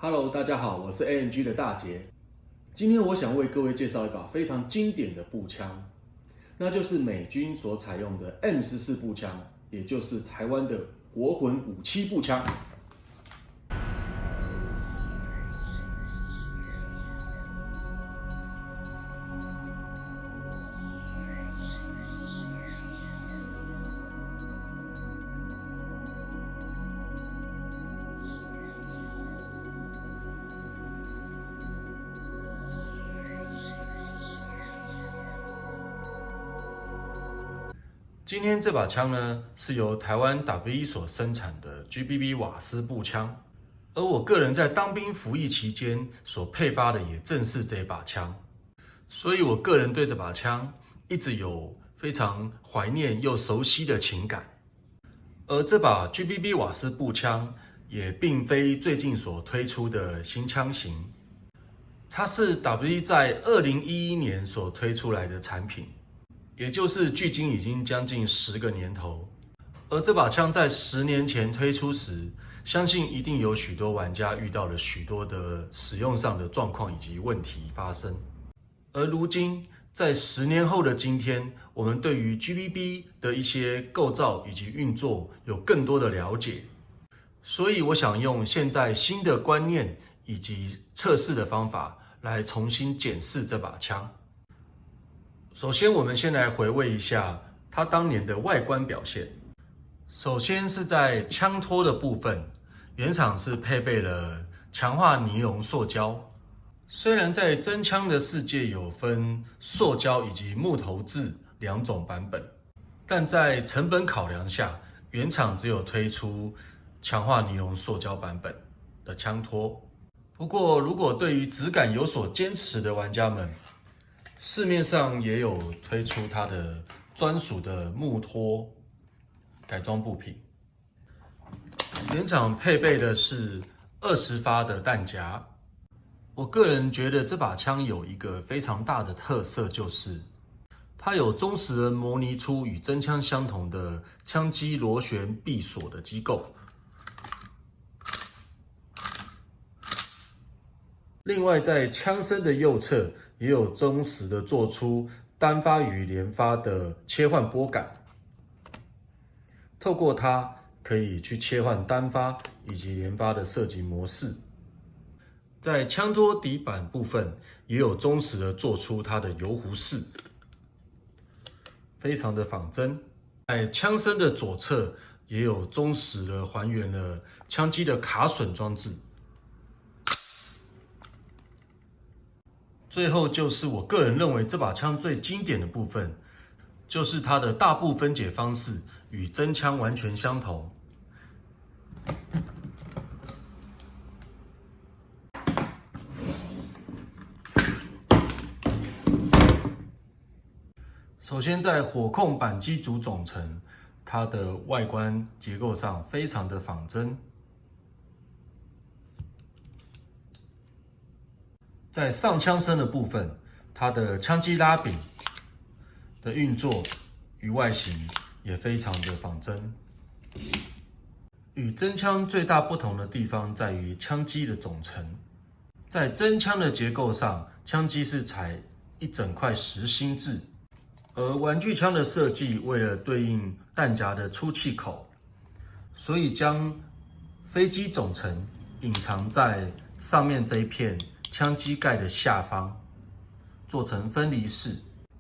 Hello，大家好，我是 ANG 的大杰。今天我想为各位介绍一把非常经典的步枪，那就是美军所采用的 M14步枪，也就是台湾的国魂57步枪。今天这把枪呢，是由台湾 W1 所生产的 GBB 瓦斯步枪，而我个人在当兵服役期间所配发的也正是这把枪，所以我个人对这把枪一直有非常怀念又熟悉的情感。而这把 GBB 瓦斯步枪也并非最近所推出的新枪型，它是 W1 在2011年所推出来的产品。也就是距今已经将近10个年头，而这把枪在10年前推出时，相信一定有许多玩家遇到了许多的使用上的状况以及问题发生。而如今，在10年后的今天，我们对于 GBB 的一些构造以及运作有更多的了解，所以我想用现在新的观念以及测试的方法来重新检视这把枪。首先，我们先来回味一下它当年的外观表现。首先是在枪托的部分，原厂是配备了强化尼龙塑胶。虽然在真枪的世界有分塑胶以及木头制2种版本，但在成本考量下，原厂只有推出强化尼龙塑胶版本的枪托。不过，如果对于质感有所坚持的玩家们，市面上也有推出它的专属的木托改装部品。原厂配备的是20发的弹夹。我个人觉得这把枪有一个非常大的特色，就是它有忠实地模拟出与真枪相同的枪机螺旋闭锁的机构。另外，在枪身的右侧也有忠实的做出单发与连发的切换拨杆，透过它可以去切换单发以及连发的射击模式。在枪托底板部分也有忠实的做出它的油壶式，非常的仿真。在枪身的左侧也有忠实的还原了枪机的卡榫装置。最后就是我个人认为这把枪最经典的部分，就是它的大部分解方式与真枪完全相同。首先在火控扳机组总成，它的外观结构上非常的仿真。在上枪身的部分，它的枪机拉柄的运作与外形也非常的仿真。与真枪最大不同的地方在于枪机的总成。在真枪的结构上，枪机是采一整块实心制，而玩具枪的设计为了对应弹夹的出气口，所以将飞机总成隐藏在上面这一片枪机盖的下方，做成分离式。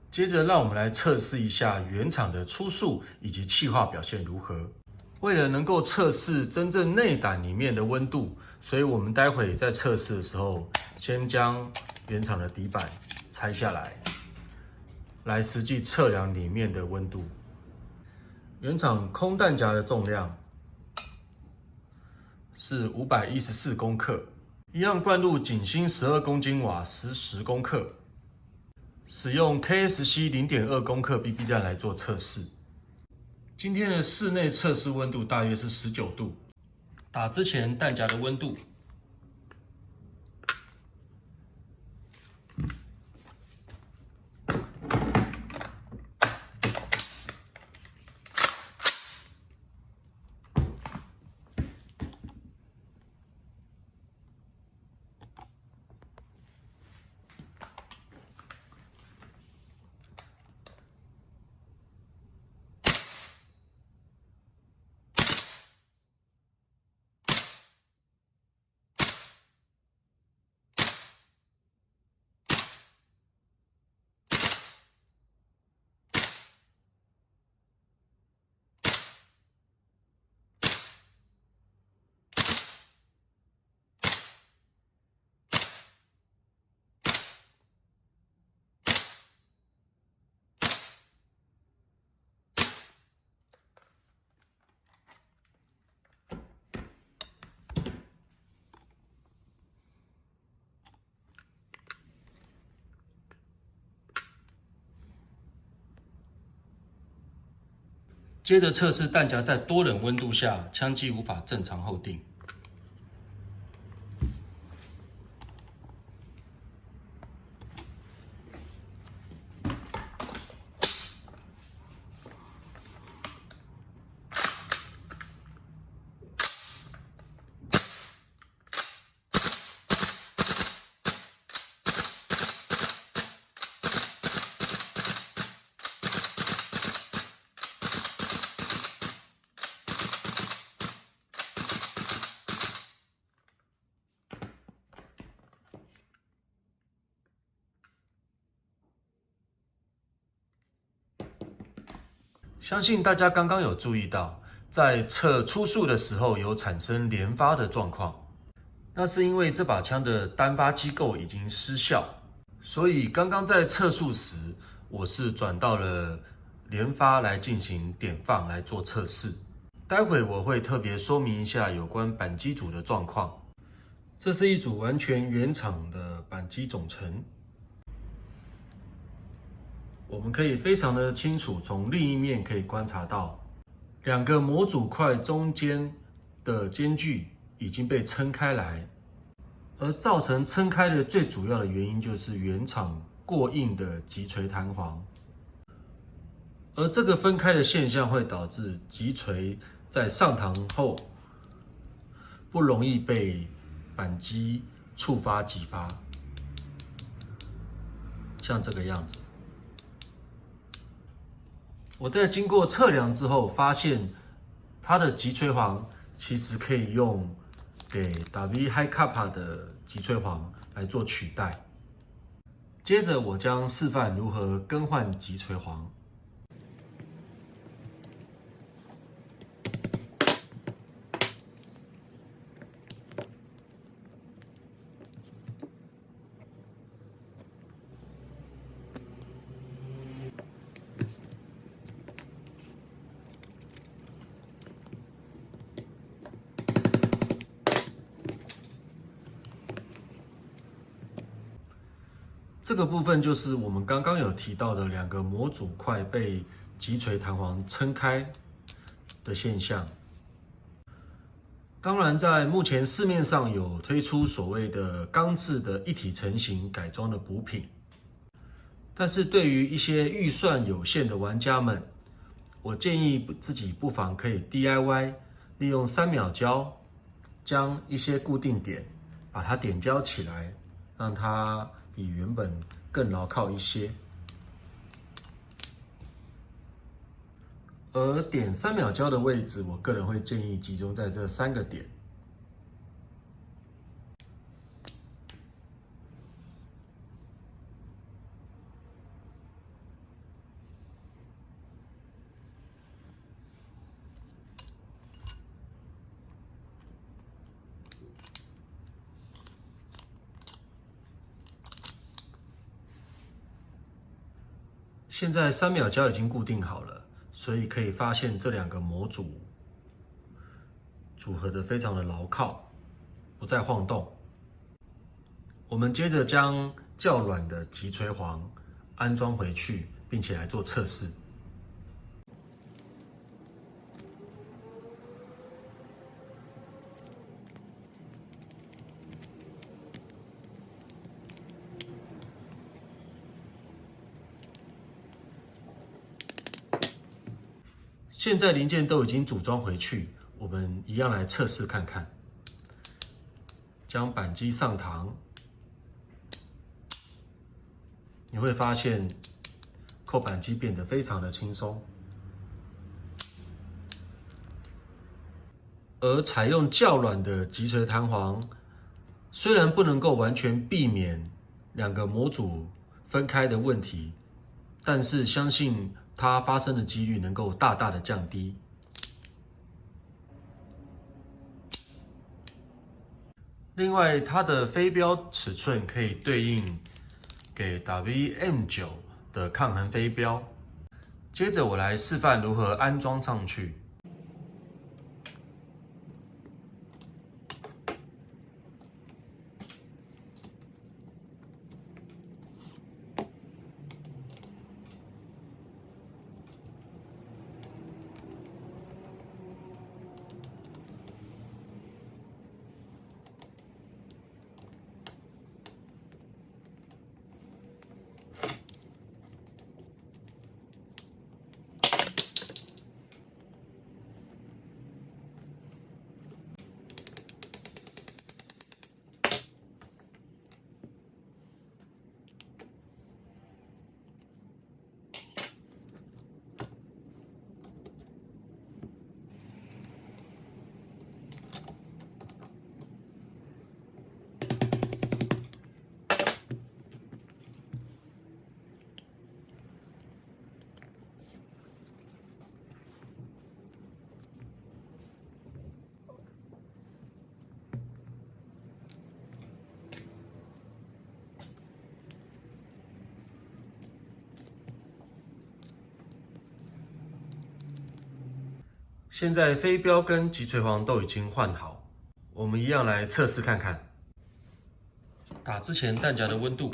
接着让我们来测试一下原厂的初速以及气化表现如何。为了能够测试真正内胆里面的温度，所以我们待会在测试的时候，先将原厂的底板拆下来实际测量里面的温度。原厂空弹夹的重量是514公克。一样灌入井锌12公斤瓦斯10公克，使用 KSC 0.2公克 BB 弹来做测试。今天的室内测试温度大约是19度，打之前弹夹的温度接着测试弹夹在多冷温度下，枪机无法正常后定。相信大家刚刚有注意到，在测初速的时候有产生连发的状况，那是因为这把枪的单发机构已经失效，所以刚刚在测速时，我是转到了连发来进行点放来做测试。待会我会特别说明一下有关扳机组的状况。这是一组完全原厂的扳机总成。我们可以非常的清楚，从另一面可以观察到，两个模组块中间的间距已经被撑开来，而造成撑开的最主要的原因就是原厂过硬的击锤弹簧，而这个分开的现象会导致击锤在上膛后不容易被扳机触发击发，像这个样子。我在经过测量之后，发现它的击锤簧其实可以用给 W High Kappa 的击锤簧来做取代。接着我将示范如何更换击锤簧。这个部分就是我们刚刚有提到的两个模组块被击锤弹簧撑开的现象。当然，在目前市面上有推出所谓的钢制的一体成型改装的补品，但是对于一些预算有限的玩家们，我建议自己不妨可以 DIY， 利用3秒胶将一些固定点把它点胶起来，让它比原本更牢靠一些。而点3秒胶的位置，我个人会建议集中在这3个点。现在3秒胶已经固定好了，所以可以发现这两个模组组合的非常的牢靠，不再晃动。我们接着将较软的击锤簧安装回去，并且来做测试。现在零件都已经组装回去，我们一样来测试看看。将扳机上膛，你会发现扣扳机变得非常的轻松。而采用较软的击锤弹簧，虽然不能够完全避免两个模组分开的问题，但是相信它发生的几率能够大大的降低。另外，它的飞镖尺寸可以对应给 WM9 的抗衡飞镖。接着我来示范如何安装上去。现在飞镖跟击锤簧都已经换好，我们一样来测试看看。打之前弹夹的温度，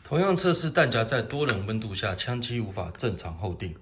同样测试弹夹在多冷温度下，枪机无法正常后定。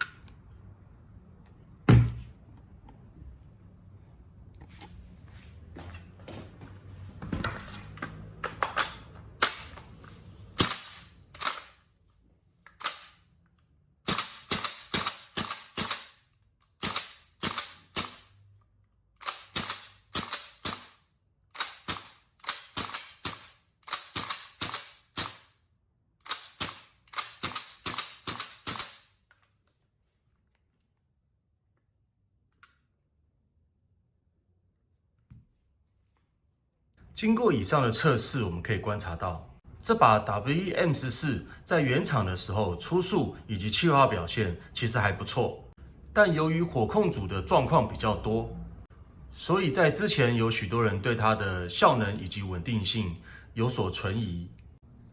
经过以上的测试，我们可以观察到，这把 WE-M14在原厂的时候出速以及气化表现其实还不错，但由于火控组的状况比较多，所以在之前有许多人对它的效能以及稳定性有所存疑。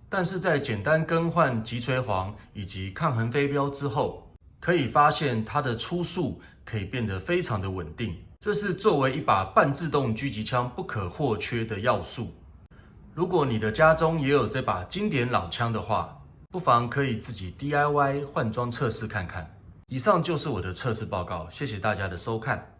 但是在简单更换击锤簧以及抗衡飞镖之后，可以发现它的出速可以变得非常的稳定。这是作为一把半自动狙击枪不可或缺的要素。如果你的家中也有这把经典老枪的话，不妨可以自己 DIY 换装测试看看。以上就是我的测试报告，谢谢大家的收看。